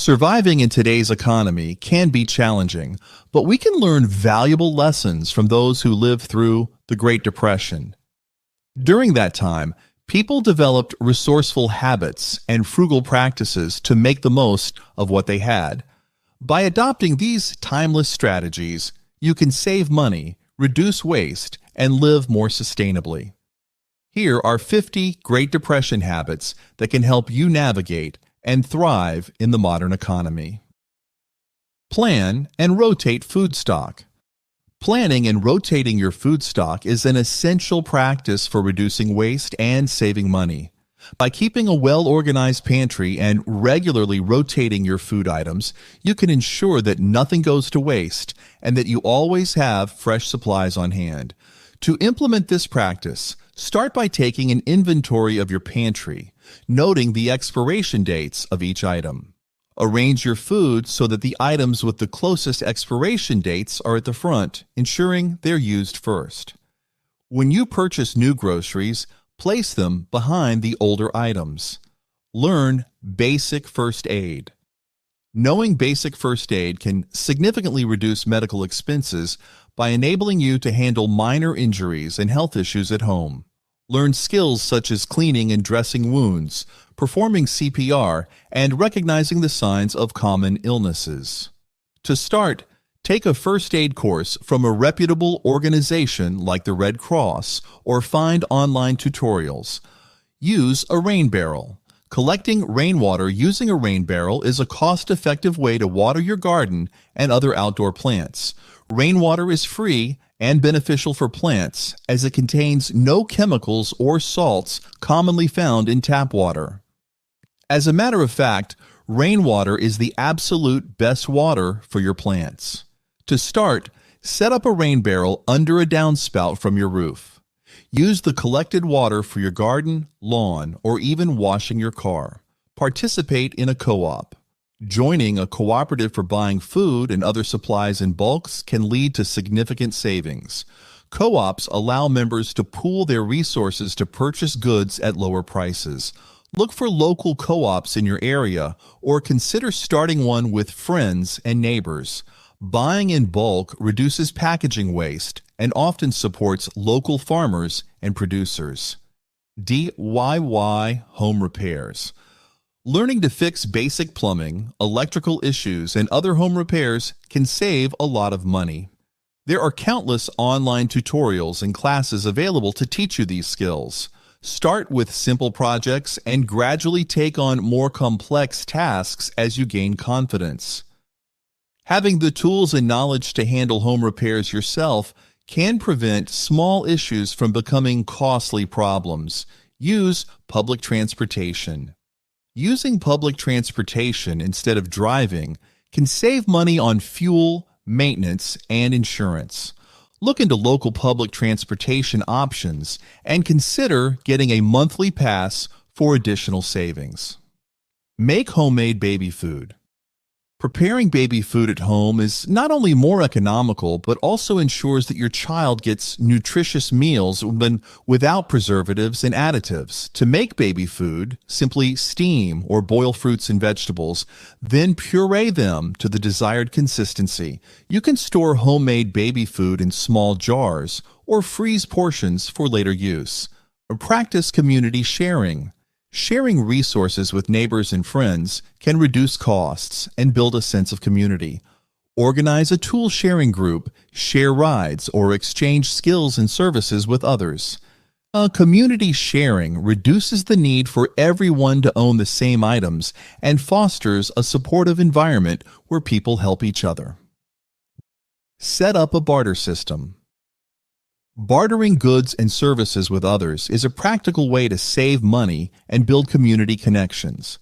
Surviving in today's economy can be challenging, but we can learn valuable lessons from those who lived through the Great Depression. During that time, people developed resourceful habits and frugal practices to make the most of what they had. By adopting these timeless strategies, you can save money, reduce waste, and live more sustainably. Here are 50 Great Depression habits that can help you navigate and thrive in the modern economy. Plan and rotate food stock. Planning and rotating your food stock is an essential practice for reducing waste and saving money. By keeping a well-organized pantry and regularly rotating your food items, you can ensure that nothing goes to waste and that you always have fresh supplies on hand. To implement this practice, start by taking an inventory of your pantry, noting the expiration dates of each item. Arrange your food so that the items with the closest expiration dates are at the front, ensuring they're used first. When you purchase new groceries, place them behind the older items. Learn basic first aid. Knowing basic first aid can significantly reduce medical expenses by enabling you to handle minor injuries and health issues at home. Learn skills such as cleaning and dressing wounds, performing CPR, and recognizing the signs of common illnesses. To start, take a first aid course from a reputable organization like the Red Cross or find online tutorials. Use a rain barrel. Collecting rainwater using a rain barrel is a cost-effective way to water your garden and other outdoor plants. Rainwater is free and beneficial for plants as it contains no chemicals or salts commonly found in tap water. As a matter of fact, rainwater is the absolute best water for your plants. To start, set up a rain barrel under a downspout from your roof. Use the collected water for your garden, lawn, or even washing your car. Participate in a co-op. Joining a cooperative for buying food and other supplies in bulks can lead to significant savings. Co-ops allow members to pool their resources to purchase goods at lower prices. Look for local co-ops in your area or consider starting one with friends and neighbors. Buying in bulk reduces packaging waste and often supports local farmers and producers. DIY home repairs. Learning to fix basic plumbing, electrical issues, and other home repairs can save a lot of money. There are countless online tutorials and classes available to teach you these skills. Start with simple projects and gradually take on more complex tasks as you gain confidence. Having the tools and knowledge to handle home repairs yourself can prevent small issues from becoming costly problems. Use public transportation. Using public transportation instead of driving can save money on fuel, maintenance, and insurance. Look into local public transportation options and consider getting a monthly pass for additional savings. Make homemade baby food. Preparing baby food at home is not only more economical, but also ensures that your child gets nutritious meals without preservatives and additives. To make baby food, simply steam or boil fruits and vegetables, then puree them to the desired consistency. You can store homemade baby food in small jars or freeze portions for later use. Practice community sharing. Sharing resources with neighbors and friends can reduce costs and build a sense of community. Organize a tool sharing group, share rides, or exchange skills and services with others. Community sharing reduces the need for everyone to own the same items and fosters a supportive environment where people help each other. Set up a barter system. Bartering goods and services with others is a practical way to save money and build community connections.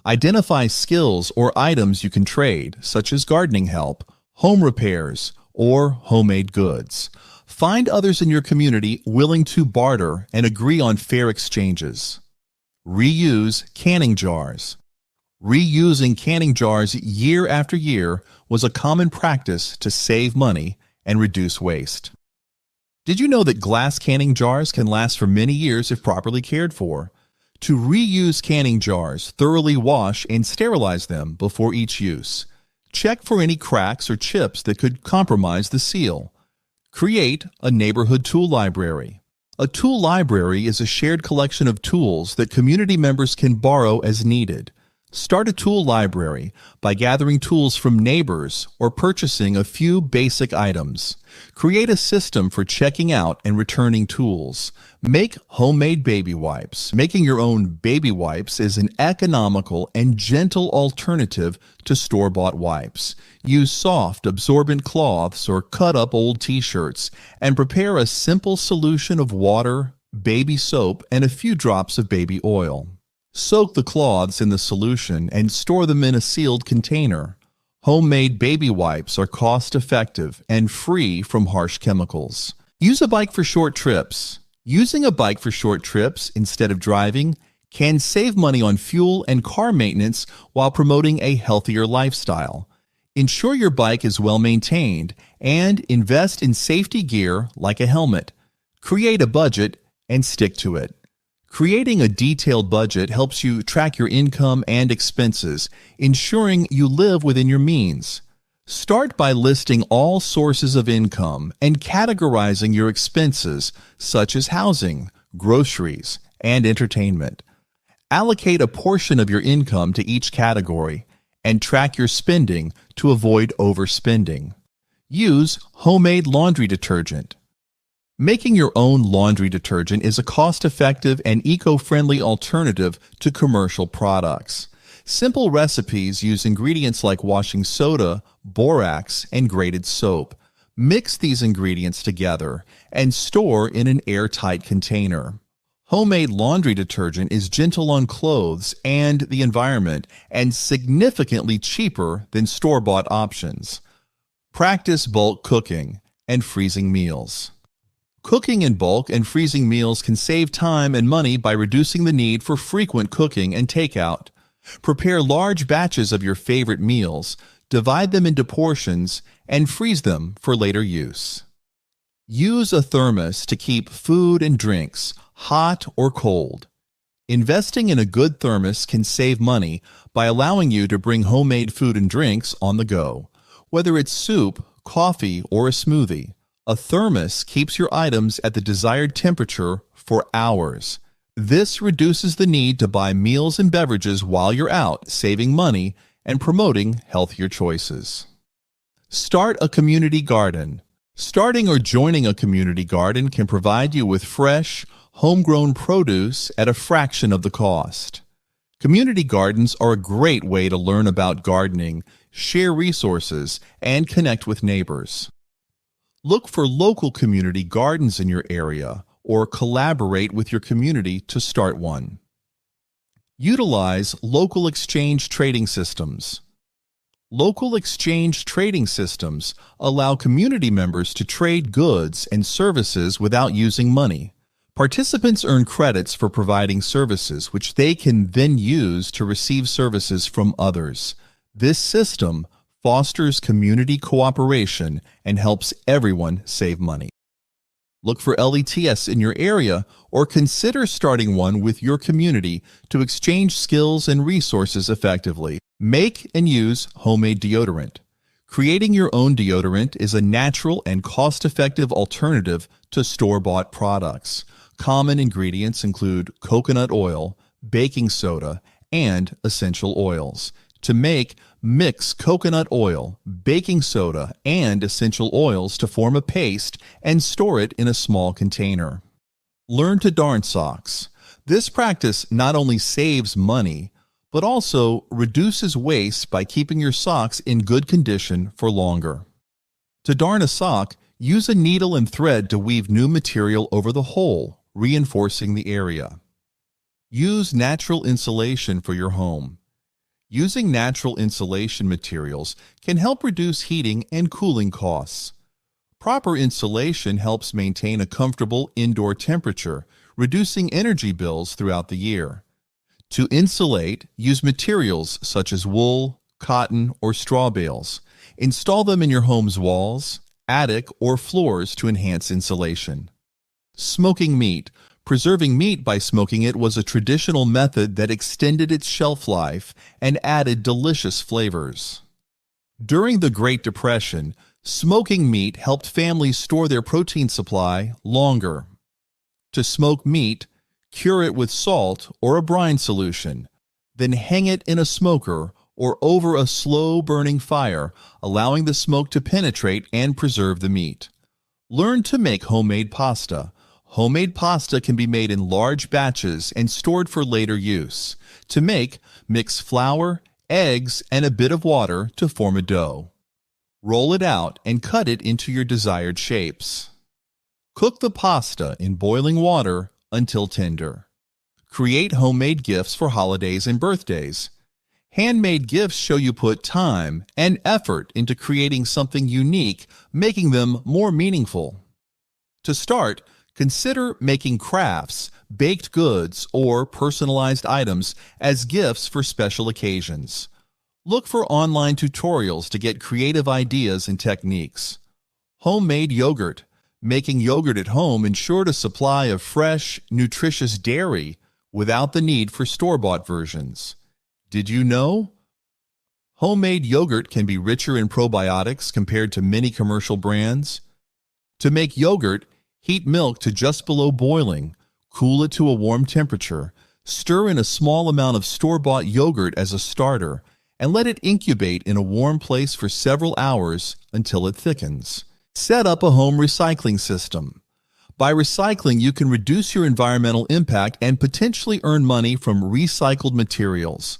Identify skills or items you can trade, such as gardening help, home repairs, or homemade goods. Find others in your community willing to barter and agree on fair exchanges. Reuse canning jars. Reusing canning jars year after year was a common practice to save money and reduce waste. Did you know that glass canning jars can last for many years if properly cared for? To reuse canning jars, thoroughly wash and sterilize them before each use. Check for any cracks or chips that could compromise the seal. Create a neighborhood tool library. A tool library is a shared collection of tools that community members can borrow as needed. Start a tool library by gathering tools from neighbors or purchasing a few basic items. Create a system for checking out and returning tools. Make homemade baby wipes. Making your own baby wipes is an economical and gentle alternative to store-bought wipes. Use soft, absorbent cloths or cut up old t-shirts and prepare a simple solution of water, baby soap, and a few drops of baby oil. Soak the cloths in the solution and store them in a sealed container. Homemade baby wipes are cost-effective and free from harsh chemicals. Use a bike for short trips. Using a bike for short trips instead of driving can save money on fuel and car maintenance while promoting a healthier lifestyle. Ensure your bike is well maintained and invest in safety gear like a helmet. Create a budget and stick to it. Creating a detailed budget helps you track your income and expenses, ensuring you live within your means. Start by listing all sources of income and categorizing your expenses, such as housing, groceries, and entertainment. Allocate a portion of your income to each category and track your spending to avoid overspending. Use homemade laundry detergent. Making your own laundry detergent is a cost-effective and eco-friendly alternative to commercial products. Simple recipes use ingredients like washing soda, borax, and grated soap. Mix these ingredients together and store in an airtight container. Homemade laundry detergent is gentle on clothes and the environment and significantly cheaper than store-bought options. Practice bulk cooking and freezing meals. Cooking in bulk and freezing meals can save time and money by reducing the need for frequent cooking and takeout. Prepare large batches of your favorite meals, divide them into portions, and freeze them for later use. Use a thermos to keep food and drinks hot or cold. Investing in a good thermos can save money by allowing you to bring homemade food and drinks on the go. Whether it's soup, coffee, or a smoothie, a thermos keeps your items at the desired temperature for hours. This reduces the need to buy meals and beverages while you're out, saving money and promoting healthier choices. Start a community garden. Starting or joining a community garden can provide you with fresh, homegrown produce at a fraction of the cost. Community gardens are a great way to learn about gardening, share resources, and connect with neighbors. Look for local community gardens in your area or collaborate with your community to start one. Utilize local exchange trading systems. Local exchange trading systems allow community members to trade goods and services without using money. Participants earn credits for providing services, which they can then use to receive services from others. This system fosters community cooperation and helps everyone save money. Look for LETS in your area or consider starting one with your community to exchange skills and resources effectively. Make and use homemade deodorant. Creating your own deodorant is a natural and cost-effective alternative to store-bought products. Common ingredients include coconut oil, baking soda, and essential oils. To make, mix coconut oil, baking soda, and essential oils to form a paste and store it in a small container. Learn to darn socks. This practice not only saves money, but also reduces waste by keeping your socks in good condition for longer. To darn a sock, use a needle and thread to weave new material over the hole, reinforcing the area. Use natural insulation for your home. Using natural insulation materials can help reduce heating and cooling costs. Proper insulation helps maintain a comfortable indoor temperature, reducing energy bills throughout the year. To insulate, use materials such as wool, cotton, or straw bales. Install them in your home's walls, attic, or floors to enhance insulation. Smoking meat. Preserving meat by smoking it was a traditional method that extended its shelf life and added delicious flavors. During the Great Depression, smoking meat helped families store their protein supply longer. To smoke meat, cure it with salt or a brine solution, then hang it in a smoker or over a slow-burning fire, allowing the smoke to penetrate and preserve the meat. Learn to make homemade pasta. Homemade pasta can be made in large batches and stored for later use. To make, mix flour, eggs, and a bit of water to form a dough. Roll it out and cut it into your desired shapes. Cook the pasta in boiling water until tender. Create homemade gifts for holidays and birthdays. Handmade gifts show you put time and effort into creating something unique, making them more meaningful. To start, consider making crafts, baked goods, or personalized items as gifts for special occasions. Look for online tutorials to get creative ideas and techniques. Homemade yogurt. Making yogurt at home ensured a supply of fresh, nutritious dairy without the need for store-bought versions. Did you know? Homemade yogurt can be richer in probiotics compared to many commercial brands. To make yogurt, heat milk to just below boiling, cool it to a warm temperature, stir in a small amount of store-bought yogurt as a starter, and let it incubate in a warm place for several hours until it thickens. Set up a home recycling system. By recycling, you can reduce your environmental impact and potentially earn money from recycled materials.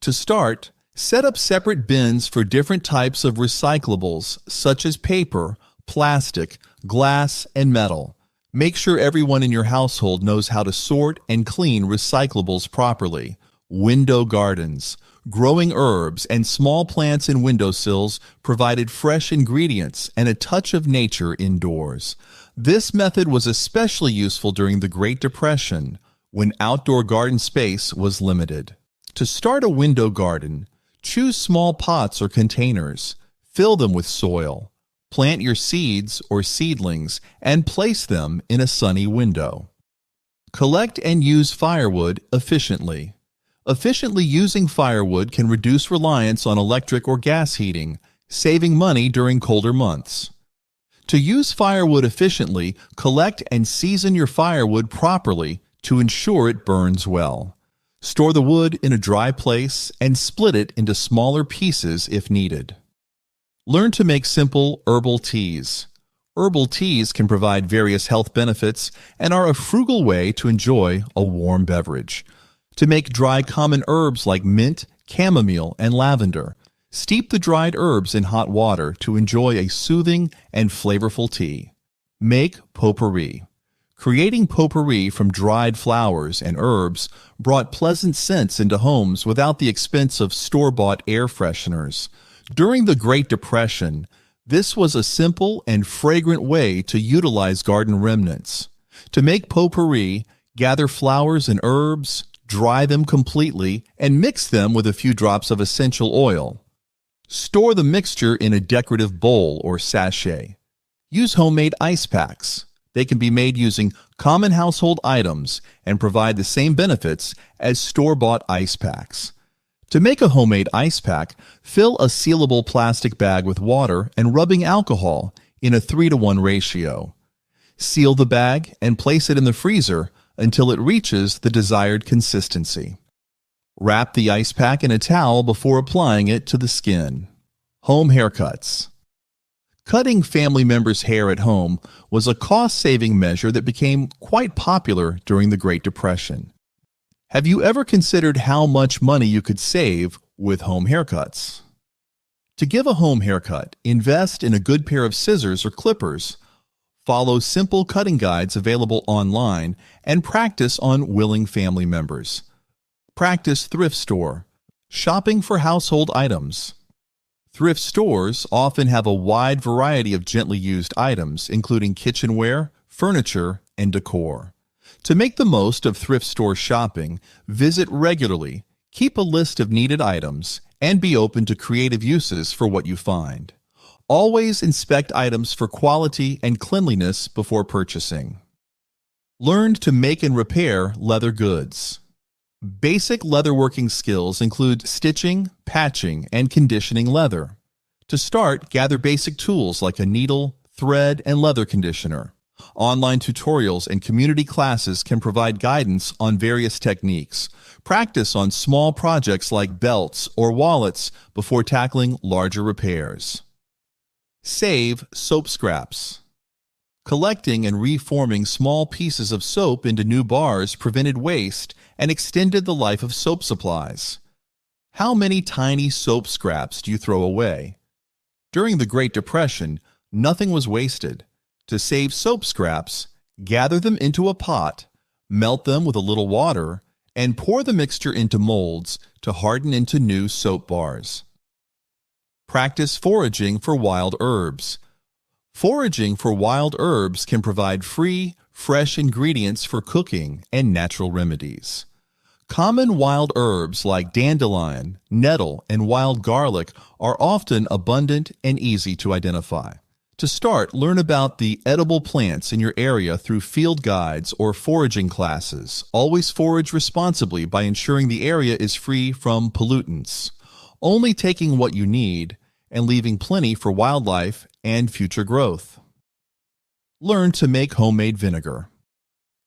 To start, set up separate bins for different types of recyclables, such as paper, plastic, glass, and metal. Make sure everyone in your household knows how to sort and clean recyclables properly. Window gardens. Growing herbs and small plants in windowsills provided fresh ingredients and a touch of nature indoors. This method was especially useful during the Great Depression, when outdoor garden space was limited. To start a window garden, choose small pots or containers. Fill them with soil. Plant your seeds or seedlings and place them in a sunny window. Collect and use firewood efficiently. Efficiently using firewood can reduce reliance on electric or gas heating, saving money during colder months. To use firewood efficiently, collect and season your firewood properly to ensure it burns well. Store the wood in a dry place and split it into smaller pieces if needed. Learn to make simple herbal teas. Herbal teas can provide various health benefits and are a frugal way to enjoy a warm beverage. To make dry common herbs like mint, chamomile, and lavender, steep the dried herbs in hot water to enjoy a soothing and flavorful tea. Make potpourri. Creating potpourri from dried flowers and herbs brought pleasant scents into homes without the expense of store-bought air fresheners. During the Great Depression, this was a simple and fragrant way to utilize garden remnants. To make potpourri, gather flowers and herbs, dry them completely, and mix them with a few drops of essential oil. Store the mixture in a decorative bowl or sachet. Use homemade ice packs. They can be made using common household items and provide the same benefits as store-bought ice packs. To make a homemade ice pack, fill a sealable plastic bag with water and rubbing alcohol in a 3-to-1 ratio. Seal the bag and place it in the freezer until it reaches the desired consistency. Wrap the ice pack in a towel before applying it to the skin. Home haircuts. Cutting family members' hair at home was a cost-saving measure that became quite popular during the Great Depression. Have you ever considered how much money you could save with home haircuts? To give a home haircut, invest in a good pair of scissors or clippers. Follow simple cutting guides available online and practice on willing family members. Practice thrift store. Shopping for household items. Thrift stores often have a wide variety of gently used items, including kitchenware, furniture, and decor. To make the most of thrift store shopping, visit regularly, keep a list of needed items, and be open to creative uses for what you find. Always inspect items for quality and cleanliness before purchasing. Learned to make and repair leather goods. Basic leatherworking skills include stitching, patching, and conditioning leather. To start, gather basic tools like a needle, thread, and leather conditioner. Online tutorials and community classes can provide guidance on various techniques. Practice on small projects like belts or wallets before tackling larger repairs. Save soap scraps. Collecting and reforming small pieces of soap into new bars prevented waste and extended the life of soap supplies. How many tiny soap scraps do you throw away? During the Great Depression, nothing was wasted. To save soap scraps, gather them into a pot, melt them with a little water, and pour the mixture into molds to harden into new soap bars. Practice foraging for wild herbs. Foraging for wild herbs can provide free, fresh ingredients for cooking and natural remedies. Common wild herbs like dandelion, nettle, and wild garlic are often abundant and easy to identify. To start, learn about the edible plants in your area through field guides or foraging classes. Always forage responsibly by ensuring the area is free from pollutants, only taking what you need and leaving plenty for wildlife and future growth. Learn to make homemade vinegar.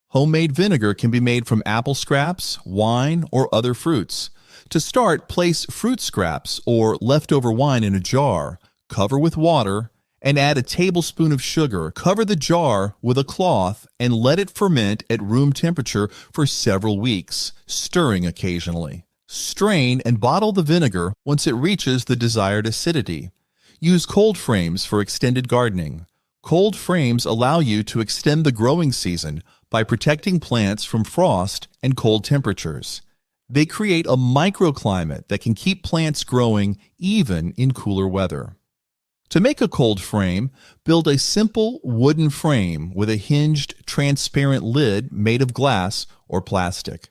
Homemade vinegar can be made from apple scraps, wine, or other fruits. To start, place fruit scraps or leftover wine in a jar, cover with water, and add a tablespoon of sugar. Cover the jar with a cloth and let it ferment at room temperature for several weeks, stirring occasionally. Strain and bottle the vinegar once it reaches the desired acidity. Use cold frames for extended gardening. Cold frames allow you to extend the growing season by protecting plants from frost and cold temperatures. They create a microclimate that can keep plants growing even in cooler weather. To make a cold frame, build a simple wooden frame with a hinged, transparent lid made of glass or plastic.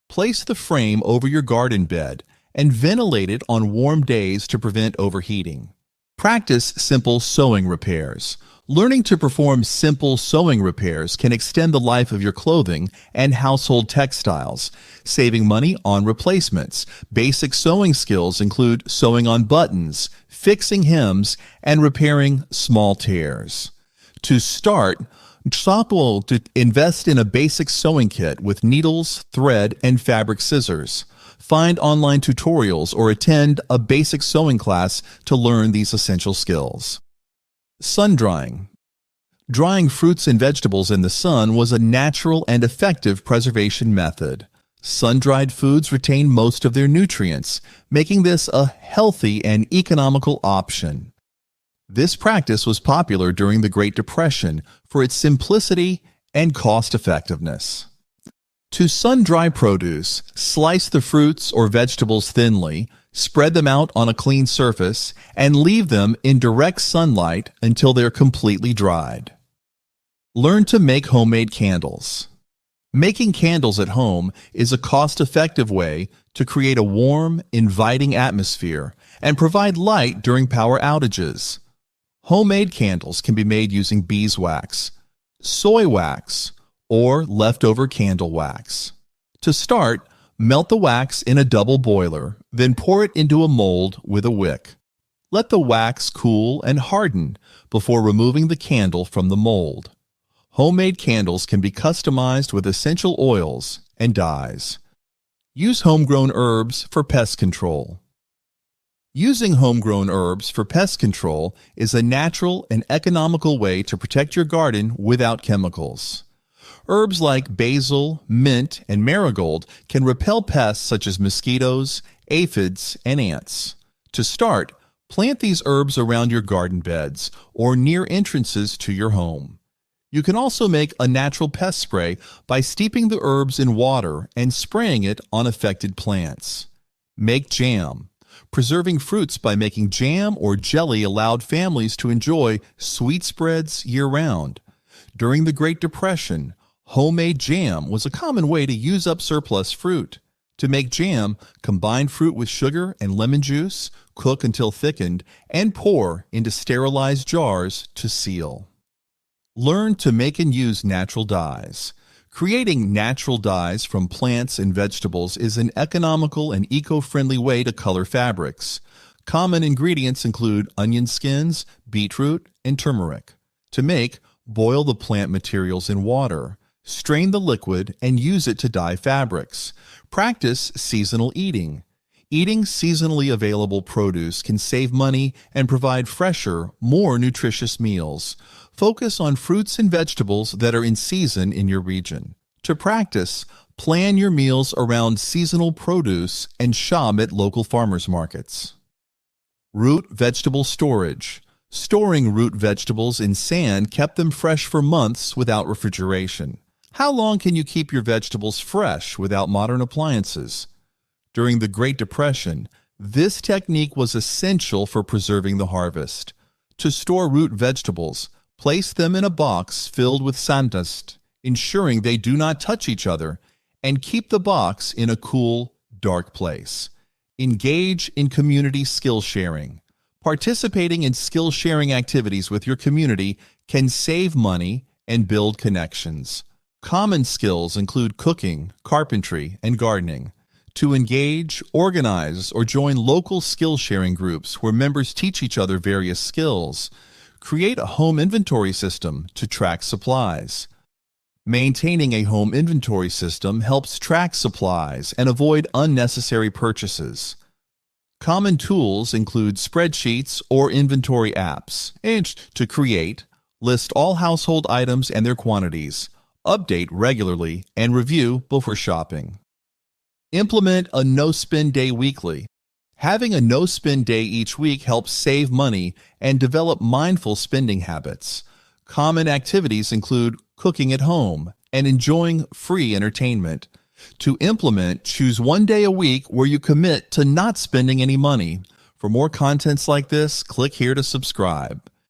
Place the frame over your garden bed and ventilate it on warm days to prevent overheating. Practice simple sewing repairs. Learning to perform simple sewing repairs can extend the life of your clothing and household textiles, saving money on replacements. Basic sewing skills include sewing on buttons, fixing hems, and repairing small tears. To start, to invest in a basic sewing kit with needles, thread, and fabric scissors. Find online tutorials or attend a basic sewing class to learn these essential skills. Sun drying. Drying fruits and vegetables in the sun was a natural and effective preservation method. Sun-dried foods retain most of their nutrients, making this a healthy and economical option. This practice was popular during the Great Depression for its simplicity and cost-effectiveness. To sun-dry produce, slice the fruits or vegetables thinly, spread them out on a clean surface, and leave them in direct sunlight until they're completely dried. Learn to make homemade candles. Making candles at home is a cost-effective way to create a warm, inviting atmosphere and provide light during power outages. Homemade candles can be made using beeswax, soy wax, or leftover candle wax. To start, melt the wax in a double boiler, then pour it into a mold with a wick. Let the wax cool and harden before removing the candle from the mold. Homemade candles can be customized with essential oils and dyes. Use homegrown herbs for pest control. Using homegrown herbs for pest control is a natural and economical way to protect your garden without chemicals. Herbs like basil, mint, and marigold can repel pests such as mosquitoes, aphids, and ants. To start, plant these herbs around your garden beds or near entrances to your home. You can also make a natural pest spray by steeping the herbs in water and spraying it on affected plants. Make jam. Preserving fruits by making jam or jelly allowed families to enjoy sweet spreads year-round. During the Great Depression, homemade jam was a common way to use up surplus fruit. To make jam, combine fruit with sugar and lemon juice, cook until thickened, and pour into sterilized jars to seal. Learn to make and use natural dyes. Creating natural dyes from plants and vegetables is an economical and eco-friendly way to color fabrics. Common ingredients include onion skins, beetroot, and turmeric. To make, boil the plant materials in water. Strain the liquid and use it to dye fabrics. Practice seasonal eating. Eating seasonally available produce can save money and provide fresher, more nutritious meals. Focus on fruits and vegetables that are in season in your region. To practice, plan your meals around seasonal produce and shop at local farmers markets. Root vegetable storage. Storing root vegetables in sand kept them fresh for months without refrigeration. How long can you keep your vegetables fresh without modern appliances? During the Great Depression, this technique was essential for preserving the harvest. To store root vegetables, place them in a box filled with sawdust, ensuring they do not touch each other, and keep the box in a cool, dark place. Engage in community skill sharing. Participating in skill sharing activities with your community can save money and build connections. Common skills include cooking, carpentry, and gardening. To engage, organize, or join local skill-sharing groups where members teach each other various skills. Create a home inventory system to track supplies. Maintaining a home inventory system helps track supplies and avoid unnecessary purchases. Common tools include spreadsheets or inventory apps. And to create, list all household items and their quantities. Update regularly and review before shopping. Implement a no-spend day weekly. Having a no-spend day each week helps save money and develop mindful spending habits. Common activities include cooking at home and enjoying free entertainment. To implement, choose one day a week where you commit to not spending any money. For more contents like this, click here to subscribe.